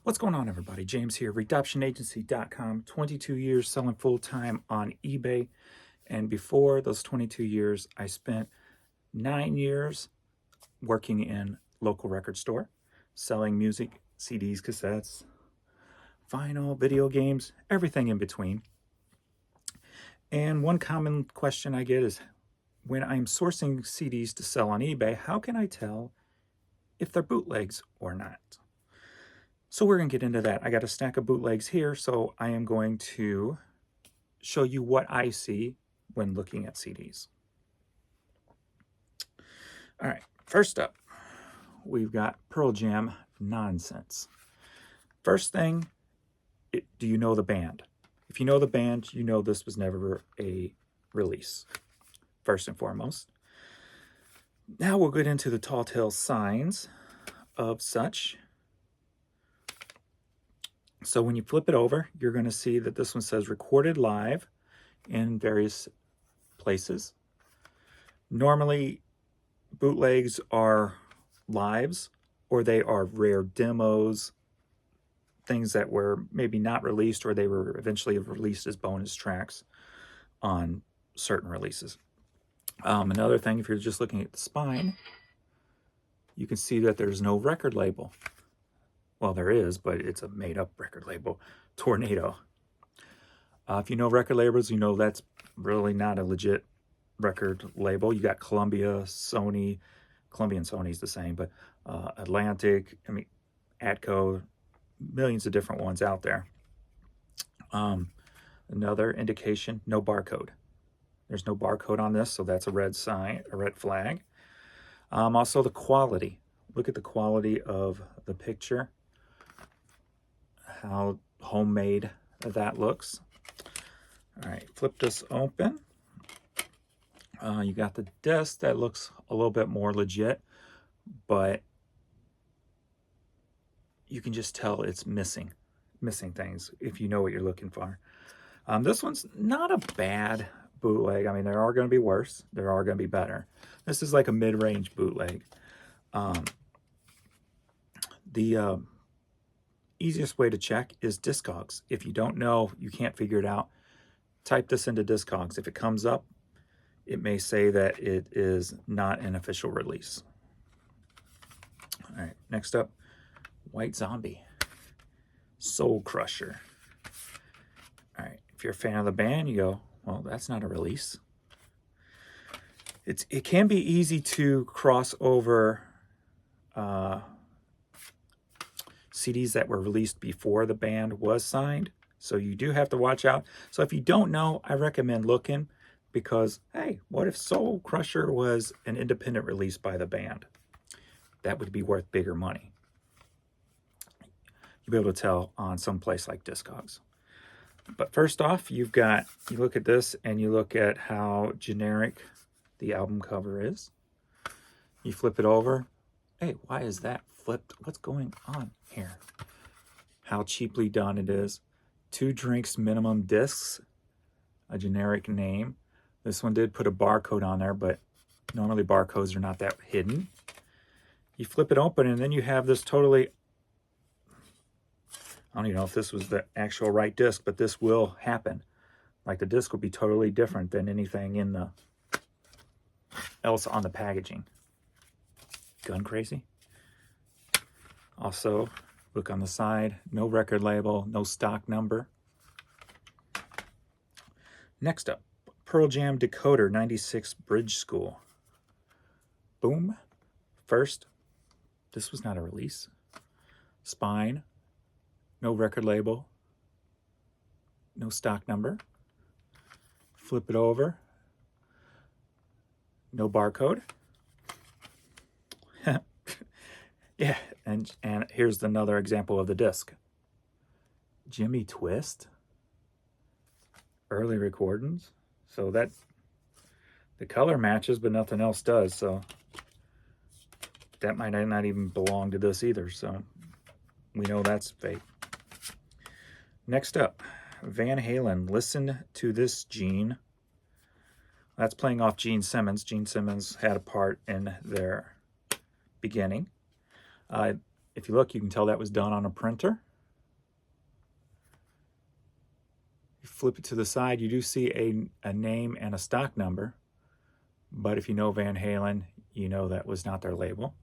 What's going on, everybody? James here, redoptionagency.com, 22 years selling full-time on eBay. And before those 22 years, I spent 9 years working in local record store, selling music, CDs, cassettes, vinyl, video games, everything in between. And one common question I get is, when I'm sourcing CDs to sell on eBay, how can I tell if they're bootlegs or not? So we're going to get into that. I got a stack of bootlegs here, so I am going to show you what I see when looking at CDs. All right, first up, we've got Pearl Jam Nonsense. First thing, do you know the band? If you know the band, you know this was never a release, first and foremost. Now we'll get into the tall tale signs of such. So when you flip it over, you're going to see that this one says recorded live in various places. Normally, bootlegs are lives, or they are rare demos, things that were maybe not released, or they were eventually released as bonus tracks on certain releases. Another thing, if you're just looking at the spine, you can see that there's no record label. Well, there is, but it's a made-up record label, Tornado. If you know record labels, you know that's really not a legit record label. You got Columbia, Sony. Columbia and Sony's the same, but Atlantic, Atco, millions of different ones out there. Another indication, no barcode. There's no barcode on this, so that's a red sign, a red flag. Also the quality. Look at the quality of the picture, how homemade that looks. All right, flip this open. You got the disc that looks a little bit more legit, but you can just tell it's missing things if you know what you're looking for. This one's not a bad bootleg. I mean, there are going to be worse. There are going to be better. This is like a mid-range bootleg. The easiest way to check is Discogs. If you don't know, you can't figure it out, type this into Discogs. If it comes up, it may say that it is not an official release. All right, next up, White Zombie, Soul Crusher. All right, if you're a fan of the band, you go, well, that's not a release. It can be easy to cross over CDs that were released before the band was signed. So you do have to watch out. So if you don't know, I recommend looking, because, hey, what if Soul Crusher was an independent release by the band? That would be worth bigger money. You'll be able to tell on some place like Discogs. But first off, you look at this and you look at how generic the album cover is. You flip it over. Hey, why is that flipped? What's going on here? How cheaply done it is. 2 drinks minimum discs, a generic name. This one did put a barcode on there, but normally barcodes are not that hidden. You flip it open and then you have this totally, I don't even know if this was the actual right disc, but this will happen. Like, the disc will be totally different than anything in the else on the packaging. Gun crazy? Also, look on the side, no record label, no stock number. Next up, Pearl Jam Decoder 96 Bridge School. Boom. First, this was not a release. Spine, no record label, no stock number. Flip it over, no barcode. Yeah, and here's another example of the disc. Jimmy Twist, early recordings. So that the color matches, but nothing else does. So that might not even belong to this either. So we know that's fake. Next up, Van Halen, Listen to This, Gene. That's playing off Gene Simmons. Gene Simmons had a part in their beginning. If you look, you can tell that was done on a printer. You flip it to the side, you do see a name and a stock number, but if you know Van Halen, you know that was not their label.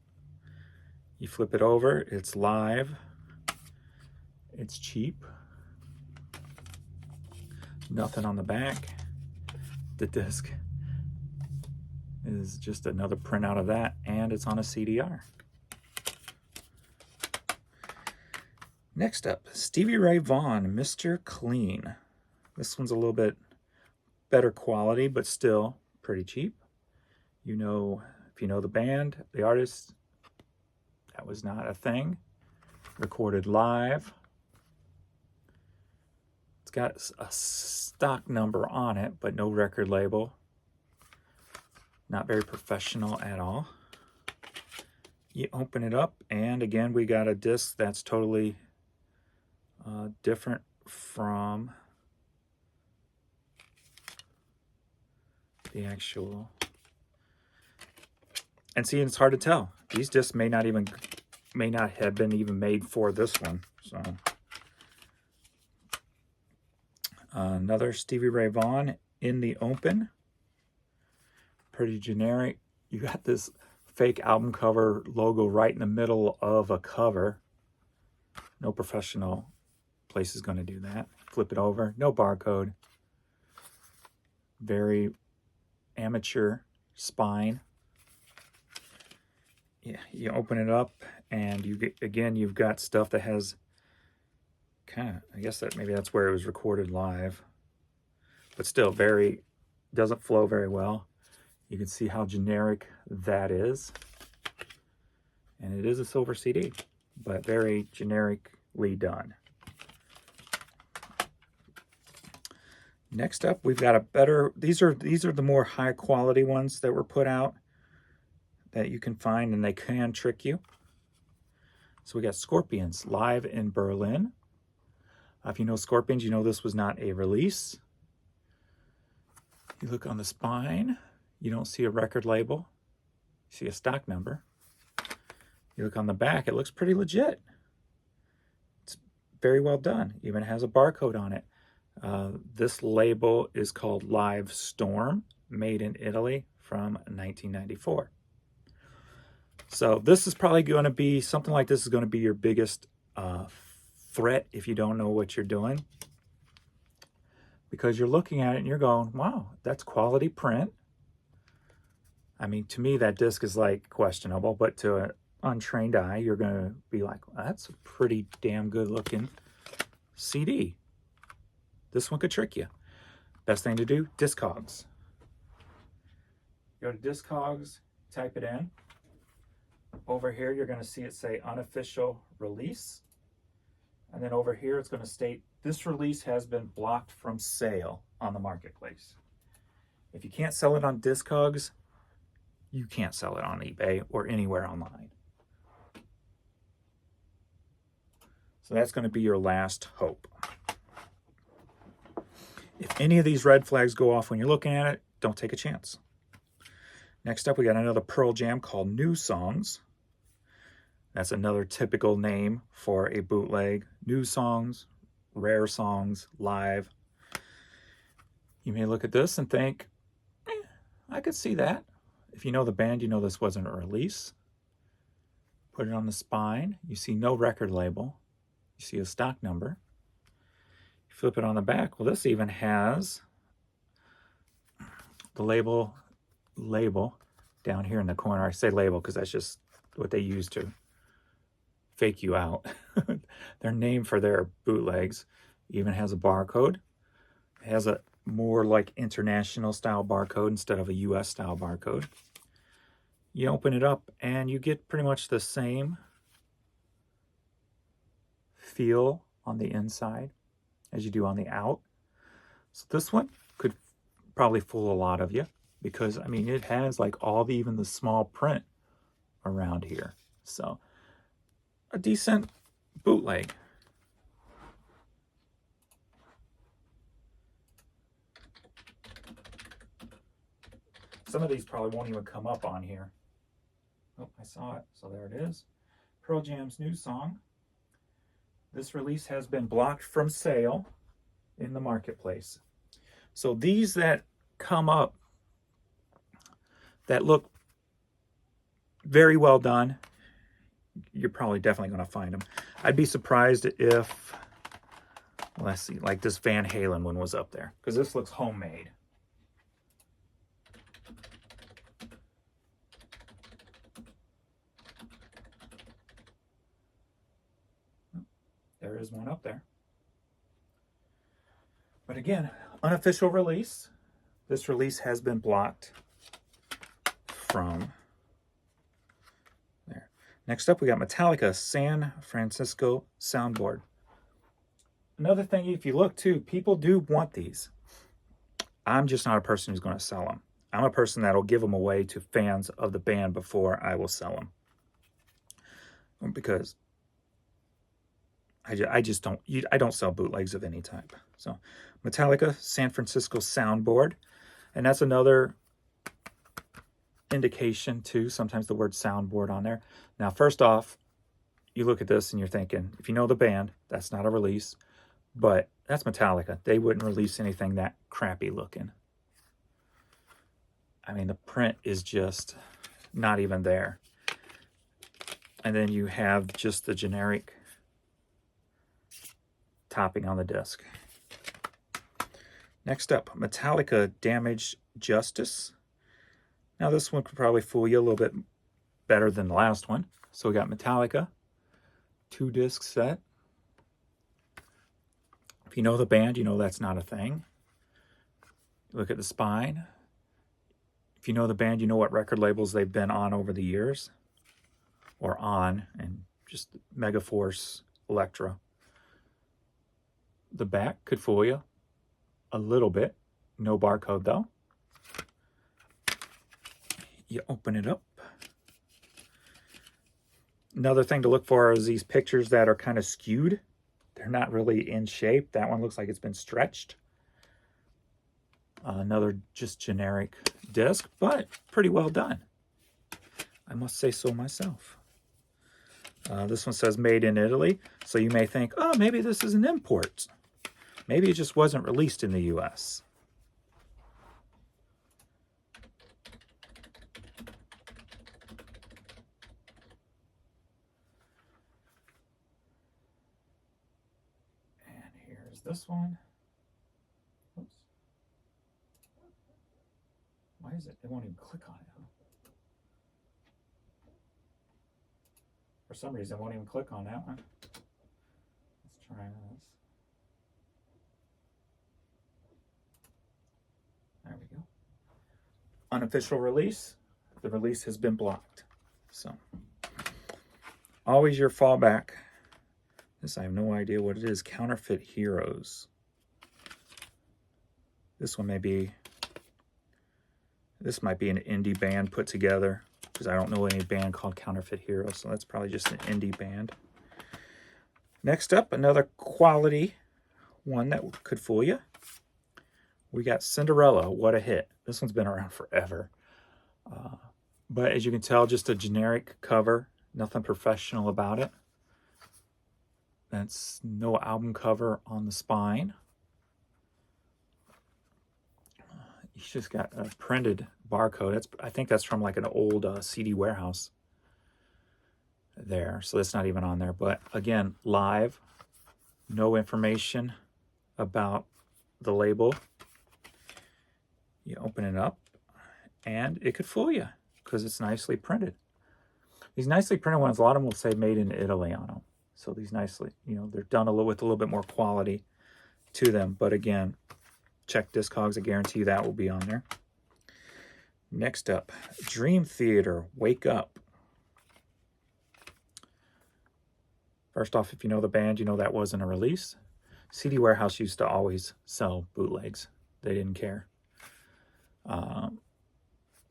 You flip it over, it's live, it's cheap, nothing on the back. The disc is just another printout of that, and it's on a CDR. Next up, Stevie Ray Vaughan, Mr. Clean. This one's a little bit better quality, but still pretty cheap. You know, if you know the band, the artist, that was not a thing. Recorded live. It's got a stock number on it, but no record label. Not very professional at all. You open it up, and again, we got a disc that's totally different from the actual. And see, it's hard to tell. These discs may not have been even made for this one. So another Stevie Ray Vaughan in the open. Pretty generic. You got this fake album cover logo right in the middle of a cover. No professional place is going to do that. Flip it over. No barcode. Very amateur spine. Yeah, you open it up and you get, again, you've got stuff that has kind of, I guess that maybe that's where it was recorded live, but still doesn't flow very well. You can see how generic that is. And it is a silver CD, but very generically done. Next up, we've got a better, these are the more high quality ones that were put out that you can find, and they can trick you. So we got Scorpions live in Berlin. If you know Scorpions, you know this was not a release. You look on the spine, you don't see a record label. You see a stock number. You look on the back, it looks pretty legit. It's very well done. Even has a barcode on it. This label is called Live Storm, made in Italy from 1994. So this is probably going to be, something like this is going to be your biggest threat if you don't know what you're doing. Because you're looking at it and you're going, wow, that's quality print. I mean, to me, that disc is like questionable, but to an untrained eye, you're going to be like, well, that's a pretty damn good looking CD. This one could trick you. Best thing to do, Discogs. Go to Discogs, type it in. Over here, you're going to see it say unofficial release. And then over here, it's going to state this release has been blocked from sale on the marketplace. If you can't sell it on Discogs, you can't sell it on eBay or anywhere online. So that's going to be your last hope. If any of these red flags go off when you're looking at it, don't take a chance. Next up, we got another Pearl Jam called New Songs. That's another typical name for a bootleg. New songs, rare songs, live. You may look at this and think, I could see that. If you know the band, you know this wasn't a release. Put it on the spine. You see no record label. You see a stock number. You flip it on the back. Well, this even has the label down here in the corner. I say label because that's just what they use to fake you out. Their name for their bootlegs even has a barcode. It has a more like international style barcode instead of a US style barcode. You open it up and you get pretty much the same feel on the inside as you do on the out. So this one could probably fool a lot of you because, I mean, it has like even the small print around here. So a decent bootleg. Some of these probably won't even come up on here. Oh, I saw it. So there it is. Pearl Jam's New Song. This release has been blocked from sale in the marketplace. So these that come up that look very well done, you're probably definitely going to find them. I'd be surprised if, let's see, like this Van Halen one was up there, because this looks homemade. There is one up there. But again, unofficial release. This release has been blocked from there. Next up, we got Metallica San Francisco soundboard. Another thing, if you look too, people do want these. I'm just not a person who's going to sell them. I'm a person that will give them away to fans of the band before I will sell them. Because I just don't, I don't sell bootlegs of any type. So Metallica San Francisco soundboard. And that's another indication too, sometimes the word soundboard on there. Now, first off, you look at this and you're thinking, if you know the band, that's not a release, but that's Metallica. They wouldn't release anything that crappy looking. I mean, the print is just not even there. And then you have just the generic topping on the disc. Next up, Metallica Damaged Justice. Now this one could probably fool you a little bit better than the last one. So we got Metallica, 2-disc set. If you know the band, you know that's not a thing. Look at the spine. If you know the band, you know what record labels they've been on over the years. Or on, and just Megaforce, Elektra. The back could fool you a little bit. No barcode though. You open it up. Another thing to look for is these pictures that are kind of skewed. They're not really in shape. That one looks like it's been stretched. Another just generic disc, but pretty well done. I must say so myself. This one says made in Italy. So you may think, oh, maybe this is an import. Maybe it just wasn't released in the US. And here's this one. Oops. Why is it? It won't even click on it. Huh? For some reason, it won't even click on that one. Let's try this. There we go. Unofficial release. The release has been blocked. So, always your fallback. This, I have no idea what it is. Counterfeit Heroes. This one may be, this might be an indie band put together, because I don't know any band called Counterfeit Heroes, so that's probably just an indie band. Next up, another quality one that could fool you. We got Cinderella, What a Hit. This one's been around forever. But as you can tell, just a generic cover. Nothing professional about it. That's no album cover on the spine. He's just got a printed barcode. I think that's from like an old CD warehouse there. So that's not even on there. But again, live. No information about the label. You open it up and it could fool you because it's nicely printed. These nicely printed ones, a lot of them will say made in Italy on them. So these nicely, you know, they're done with a little bit more quality to them. But again, check Discogs. I guarantee you that will be on there. Next up, Dream Theater, Wake Up. First off, if you know the band, you know that wasn't a release. CD Warehouse used to always sell bootlegs. They didn't care.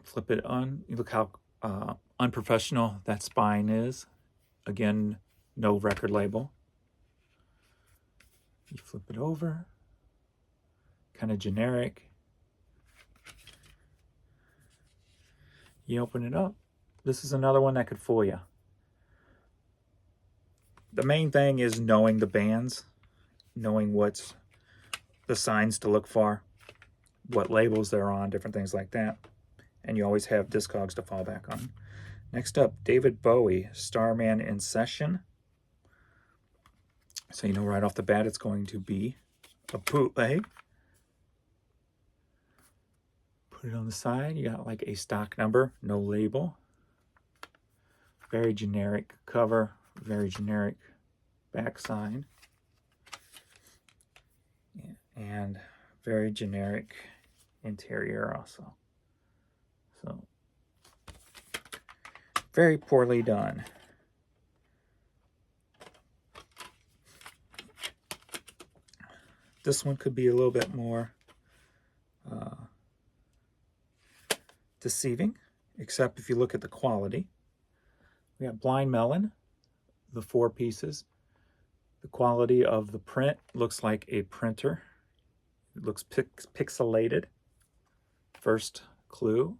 Flip it on. You look how unprofessional that spine is. Again, no record label. You flip it over. Kind of generic. You open it up. This is another one that could fool you. The main thing is knowing the bands, knowing what's the signs to look for, what labels they're on, different things like that. And you always have Discogs to fall back on. Next up, David Bowie, Starman in Session. So you know right off the bat it's going to be a bootleg. Put it on the side. You got like a stock number, no label. Very generic cover, very generic backside. And very generic interior also. So very poorly done. This one could be a little bit more deceiving, except if you look at the quality. We have Blind Melon, the 4 pieces. The quality of the print looks like a printer. It looks pixelated. First clue.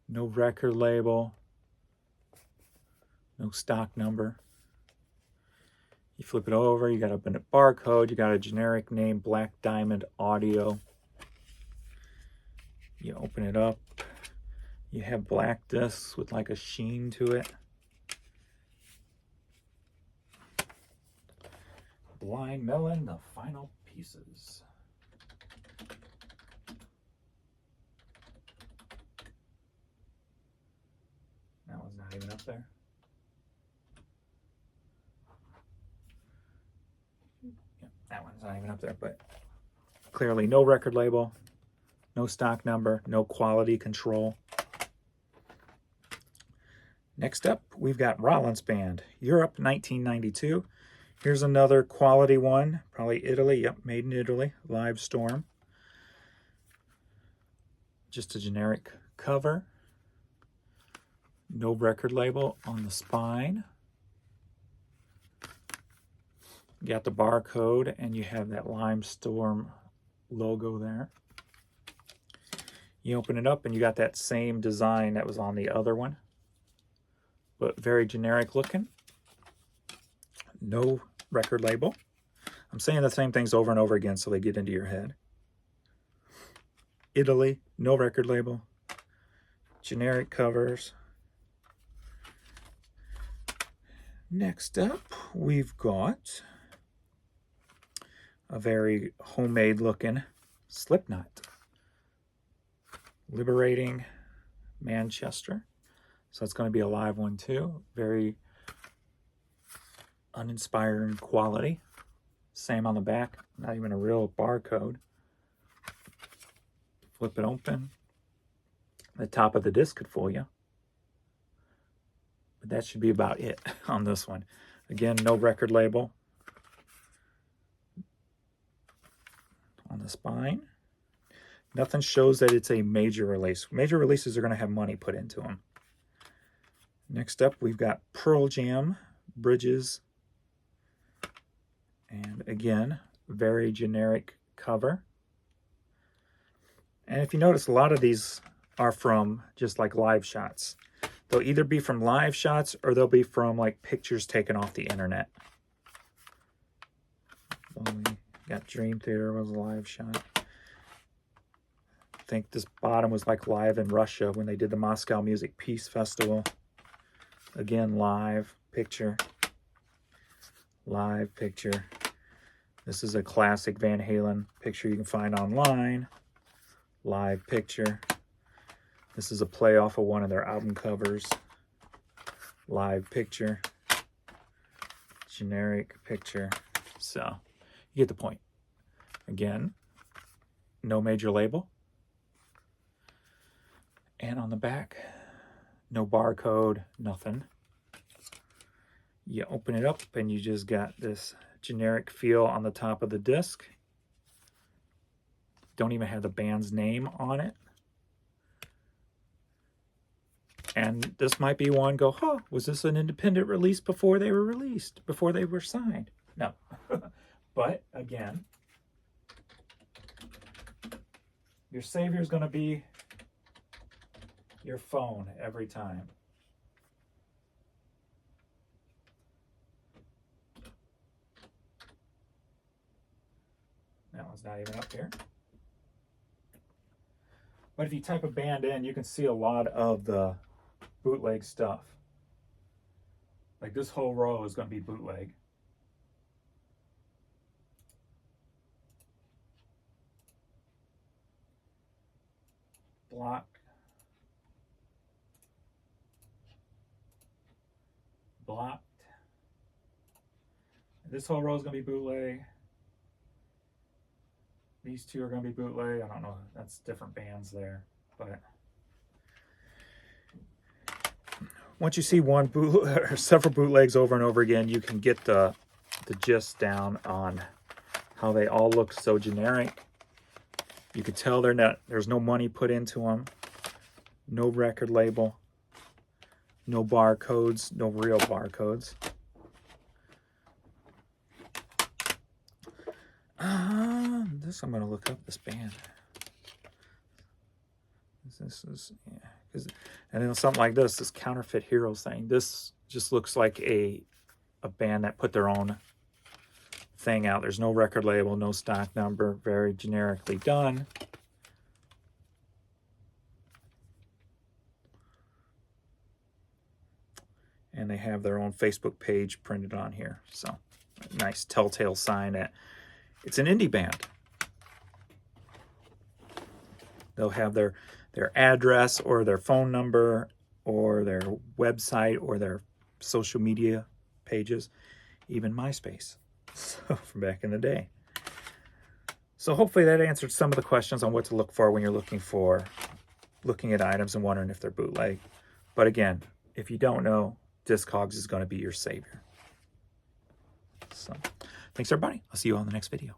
No record label. No stock number. You flip it over, you got a barcode, you got a generic name, Black Diamond Audio. You open it up, you have black discs with like a sheen to it. Blind Melon, the final pieces. That one's not even up there. That one's not even up there, but clearly no record label, no stock number, no quality control. Next up, we've got Rollins Band, Europe 1992. Here's another quality one, probably Italy. Yep, made in Italy, Live Storm. Just a generic cover. No record label on the spine. You got the barcode and you have that Limestorm logo there. You open it up and you got that same design that was on the other one, but very generic looking. No record label. I'm saying the same things over and over again so they get into your head. Italy, no record label. Generic covers. Next up, we've got a very homemade looking Slipknot. Liberating Manchester. So it's going to be a live one too. Very uninspiring quality. Same on the back. Not even a real barcode. Flip it open. The top of the disc could fool you. But that should be about it on this one. Again, no record label. On the spine. Nothing shows that it's a major release. Major releases are going to have money put into them. Next up, we've got Pearl Jam, Bridges. And again, very generic cover. And if you notice, a lot of these are from just like live shots. They'll either be from live shots or they'll be from like pictures taken off the internet. So we got Dream Theater was a live shot. I think this bottom was like live in Russia when they did the Moscow Music Peace Festival. Again, live picture. Live picture. This is a classic Van Halen picture you can find online. Live picture. This is a play off of one of their album covers. Live picture. Generic picture. So, you get the point. Again, no major label. And on the back, no barcode, nothing. You open it up and you just got this generic feel on the top of the disc. Don't even have the band's name on it. And this might be one go, huh, was this an independent release before they were released, before they were signed? No. But again, your savior is going to be your phone every time. That one's not even up here. But if you type a band in, you can see a lot of the bootleg stuff. Like this whole row is going to be bootleg. Blocked. Blocked. This whole row is going to be bootleg. These two are going to be bootleg. I don't know. That's different bands there. But once you see one or several bootlegs over and over again, you can get the gist down on how they all look so generic. You can tell there's no money put into them. No record label. No barcodes. No real barcodes. This I'm going to look up, this band. This is, yeah. And then something like this Counterfeit Heroes thing. This just looks like a band that put their own thing out. There's no record label, no stock number, very generically done. And they have their own Facebook page printed on here. So, nice telltale sign that it's an indie band. They'll have their address or their phone number or their website or their social media pages, even MySpace, so from back in the day. So hopefully that answered some of the questions on what to look for when you're looking at items and wondering if they're bootleg. But again, if you don't know, Discogs is going to be your savior. So thanks everybody. I'll see you on the next video.